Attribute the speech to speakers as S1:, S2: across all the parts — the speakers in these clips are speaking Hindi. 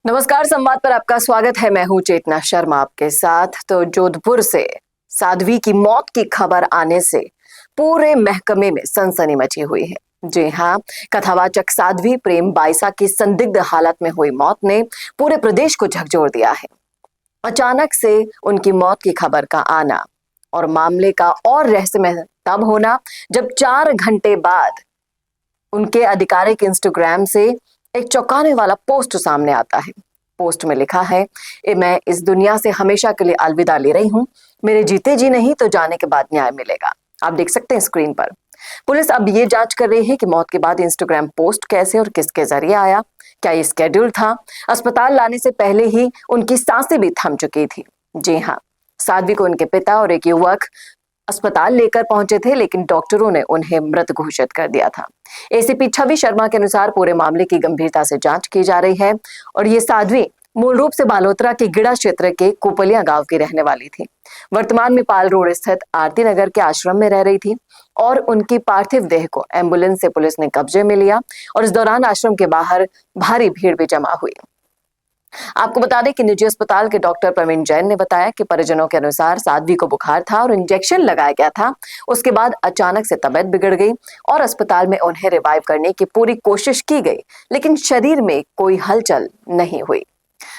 S1: नमस्कार, संवाद पर आपका स्वागत है। मैं हूं चेतना शर्मा आपके साथ। तो जोधपुर से साध्वी की मौत की खबर आने से पूरे महकमे में सनसनी मची हुई है। जी हां, कथावाचक साध्वी प्रेम बाइसा की संदिग्ध हालत में हुई मौत ने पूरे प्रदेश को झकझोर दिया है। अचानक से उनकी मौत की खबर का आना और मामले का और रहस्यमय तब होना जब 4 घंटे बाद उनके आधिकारिक इंस्टाग्राम से एक चौंकाने वाला पोस्ट सामने आता है। पोस्ट में लिखा है, मैं इस दुनिया से हमेशा के लिए अलविदा ले रही हूँ। मेरे जीते जी नहीं तो जाने के बाद न्याय मिलेगा। आप देख सकते हैं स्क्रीन पर। पुलिस अब ये जांच कर रही है कि मौत के बाद इंस्टाग्राम पोस्ट कैसे और किसके जरिए आया। क्या ये स्केड्यूल था? अस्पताल लाने से पहले ही उनकी सांसें भी थम चुकी थी। जी हाँ, साध्वी को उनके पिता और एक युवक अस्पताल लेकर पहुंचे थे, लेकिन डॉक्टरों ने उन्हें मृत घोषित कर दिया था। एसीपी छवि शर्मा के अनुसार पूरे मामले की गंभीरता से जांच की जा रही है और ये साध्वी मूल रूप से बालोतरा के गिड़ा क्षेत्र के कोपलिया गांव की रहने वाली थी। वर्तमान में पाल रोड स्थित आरती नगर के आश्रम में रह रही थी और उनकी पार्थिव देह को एम्बुलेंस से पुलिस ने कब्जे में लिया और इस दौरान आश्रम के बाहर भारी भीड़ भी जमा हुई। आपको बता दें कि निजी अस्पताल के डॉक्टर प्रवीण जैन ने बताया कि परिजनों के अनुसार साध्वी को बुखार था और इंजेक्शन लगाया गया था। उसके बाद अचानक से तबीयत बिगड़ गई और अस्पताल में उन्हें रिवाइव करने की पूरी कोशिश की गई, लेकिन शरीर में कोई हलचल नहीं हुई।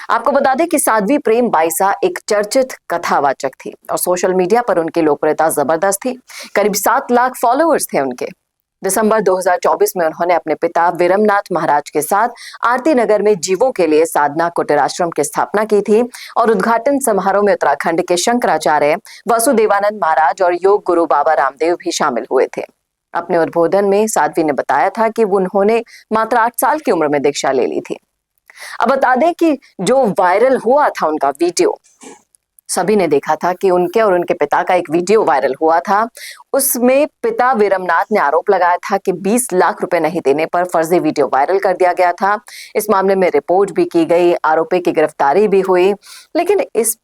S1: आपको बता दें कि साध्वी प्रेम बाइसा एक चर्चित कथावाचक थी और सोशल मीडिया पर उनकी लोकप्रियता जबरदस्त थी। करीब 7 लाख फॉलोअर्स थे उनके। दिसंबर 2024 में उन्होंने अपने पिता विरमनाथ महाराज के साथ आरती नगर में जीवों के लिए साधना कुटीर आश्रम की स्थापना की थी और उद्घाटन समारोह में उत्तराखंड के शंकराचार्य वसुदेवानंद महाराज और योग गुरु बाबा रामदेव भी शामिल हुए थे। अपने उद्बोधन में साध्वी ने बताया था कि उन्होंने मात्र 8 साल की उम्र में दीक्षा ले ली थी। अब बता दें कि जो वायरल हुआ था उनका वीडियो, सभी ने देखा था कि उनके और उनके पिता का एक वीडियो वायरल हुआ था। उसमें पिता विरमनाथ ने आरोप लगाया था कि 20 लाख रुपए नहीं देने पर फर्जी वीडियो वायरल कर दिया गया था। इस मामले में रिपोर्ट भी की गई, आरोपी की गिरफ्तारी भी हुई, लेकिन इस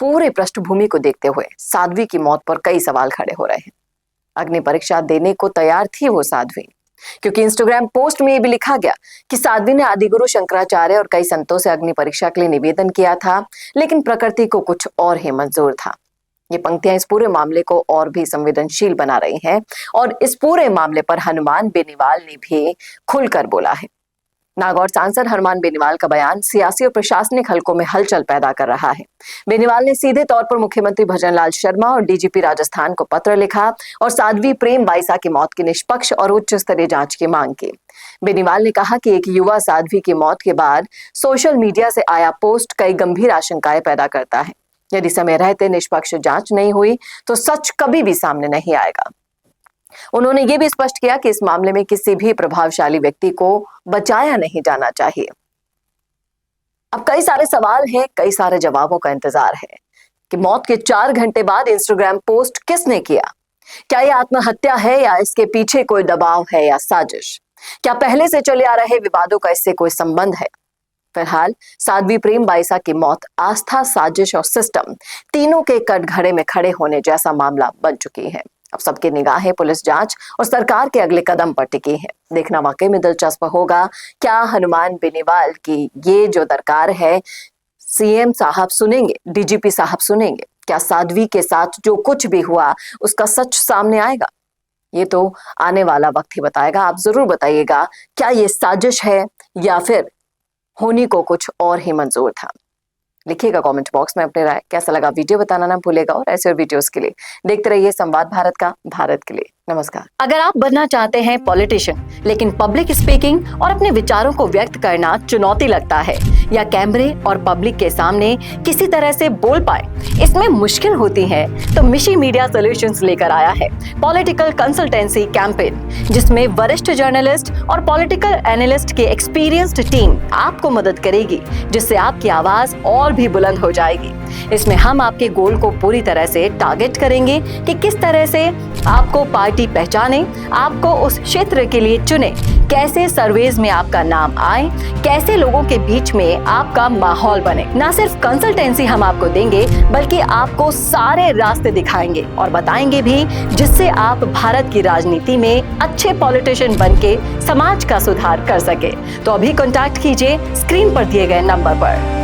S1: पूरे पृष्ठभूमि को देखते हुए साध्वी की मौत पर कई सवाल खड़े हो रहे हैं। अग्नि परीक्षा देने को तैयार थी वो साध्वी, क्योंकि इंस्टाग्राम पोस्ट में ये भी लिखा गया कि साध्वी ने आदिगुरु शंकराचार्य और कई संतों से अग्नि परीक्षा के लिए निवेदन किया था, लेकिन प्रकृति को कुछ और ही मंजूर था। ये पंक्तियां इस पूरे मामले को और भी संवेदनशील बना रही हैं और इस पूरे मामले पर हनुमान बेनीवाल ने भी खुलकर बोला है। नागौर सांसद हनुमान बेनीवाल का बयान सियासी और प्रशासनिक हलकों में हलचल पैदा कर रहा है। बेनीवाल ने सीधे तौर पर मुख्यमंत्री भजनलाल शर्मा और डीजीपी राजस्थान को पत्र लिखा और साध्वी प्रेम बाइसा की मौत की निष्पक्ष और उच्च स्तरीय जांच की मांग की। बेनीवाल ने कहा कि एक युवा साध्वी की मौत के बाद सोशल मीडिया से आया पोस्ट कई गंभीर आशंकाएं पैदा करता है। यदि समय रहते निष्पक्ष जांच नहीं हुई तो सच कभी भी सामने नहीं आएगा। उन्होंने ये भी स्पष्ट किया कि इस मामले में किसी भी प्रभावशाली व्यक्ति को बचाया नहीं जाना चाहिए। अब कई सारे सवाल हैं, कई सारे जवाबों का इंतजार है कि मौत के 4 घंटे बाद इंस्टाग्राम पोस्ट किसने किया? क्या यह आत्महत्या है या इसके पीछे कोई दबाव है या साजिश? क्या पहले से चले आ रहे विवादों का इससे कोई संबंध है? फिलहाल साध्वी प्रेम बाइसा की मौत आस्था, साजिश और सिस्टम तीनों के कटघरे में खड़े होने जैसा मामला बन चुकी है। अब सबकी निगाहें पुलिस जांच और सरकार के अगले कदम पर टिकी है। देखना वाकई में दिलचस्प होगा। क्या हनुमान बेनीवाल की ये जो दरकार है सीएम साहब सुनेंगे, डीजीपी साहब सुनेंगे? क्या साध्वी के साथ जो कुछ भी हुआ उसका सच सामने आएगा? ये तो आने वाला वक्त ही बताएगा। आप जरूर बताइएगा, क्या ये साजिश है या फिर होनी को कुछ और ही मंजूर था? लिखिएगा कमेंट बॉक्स में अपनी राय। कैसा लगा वीडियो बताना ना भूलेगा और ऐसे और वीडियोस के लिए देखते रहिए संवाद भारत का, भारत के लिए। नमस्कार। अगर आप बनना चाहते हैं पॉलिटिशियन, लेकिन पब्लिक स्पीकिंग और अपने विचारों को व्यक्त करना चुनौती लगता है या कैमरे और पब्लिक के सामने किसी तरह से बोल पाए इसमें मुश्किल होती है, तो मिशी मीडिया सॉल्यूशंस लेकर आया है पॉलिटिकल कंसल्टेंसी कैंपेन, जिसमें वरिष्ठ जर्नलिस्ट और पॉलिटिकल एनालिस्ट की एक्सपीरियंस्ड टीम आपको मदद करेगी, जिससे आपकी आवाज और भी बुलंद हो जाएगी। इसमें हम आपके गोल को पूरी तरह से टारगेट करेंगे कि किस तरह से आपको पार्टी पहचाने, आपको उस क्षेत्र के लिए चुने, कैसे सर्वेज में आपका नाम आए, कैसे लोगों के बीच में आपका माहौल बने। ना सिर्फ कंसल्टेंसी हम आपको देंगे, बल्कि आपको सारे रास्ते दिखाएंगे और बताएंगे भी, जिससे आप भारत की राजनीति में अच्छे पॉलिटिशियन बनके समाज का सुधार कर सके। तो अभी कॉन्टैक्ट कीजिए स्क्रीन पर दिए गए नंबर पर।